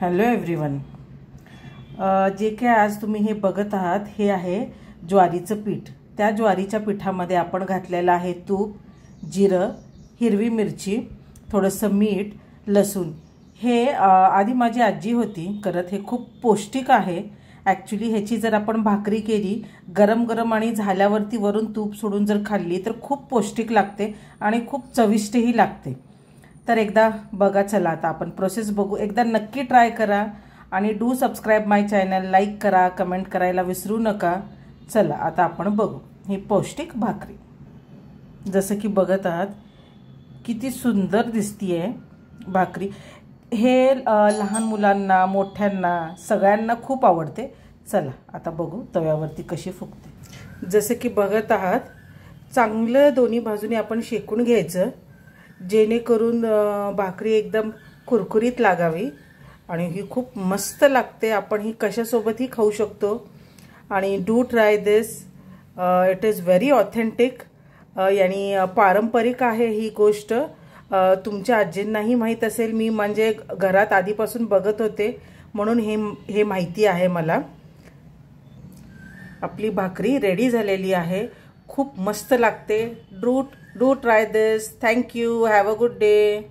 Hello everyone. जे काय आज तुम्ही हे बघत आहात हे आहे ज्वारीचं पीठ। त्या ज्वारीच्या पिठामध्ये आपण घातलेलं आहे तूप, जिरं, हिरवी मिरची, थोडंसं मीठ, लसूण। हे आधी माझी आजी होती करत। हे खूप पौष्टिक आहे ॲक्च्युली। ह्याची जर आपण भाकरी केली गरम गरम आणि झाल्यावरती वरून तूप सोडून जर खाल्ली तर खूप पौष्टिक लागते आणि खूप चविष्टही लागते। तर एकदा बघा, चला आता आपण प्रोसेस बघू। एकदा नक्की ट्राय करा आणि do subscribe my channel, like करा, कमेंट करायला विसरू नका। चला आता आपण बघू ही पौष्टिक भाकरी। जसं की बघत आहात किती सुंदर दिसतीये भाकरी। हे लहान मुलांना, मोठ्यांना, सगळ्यांना खूप आवडते। चला आता बघू तव्यावरती कशी फुगते। जसे की बघत आहात चांगलं दोन्ही बाजूने आपण शेकून घ्यायचं जेणेकरून भाकरी एकदम कुरकुरीत लागावी आणि ही खूप मस्त लागते। आपण ही कशासोबतही खाऊ शकतो आणि do try this, it is very authentic यानी पारंपरिक आहे ही गोष्ट। तुमच्या आजींनाही माहीत असेल, मी म्हणजे घरात आधीपासून बघत होते म्हणून हे माहिती आहे मला। आपली भाकरी रेडी झालेली आहे, खूप मस्त लागते। Do try this. Thank you, have a good day.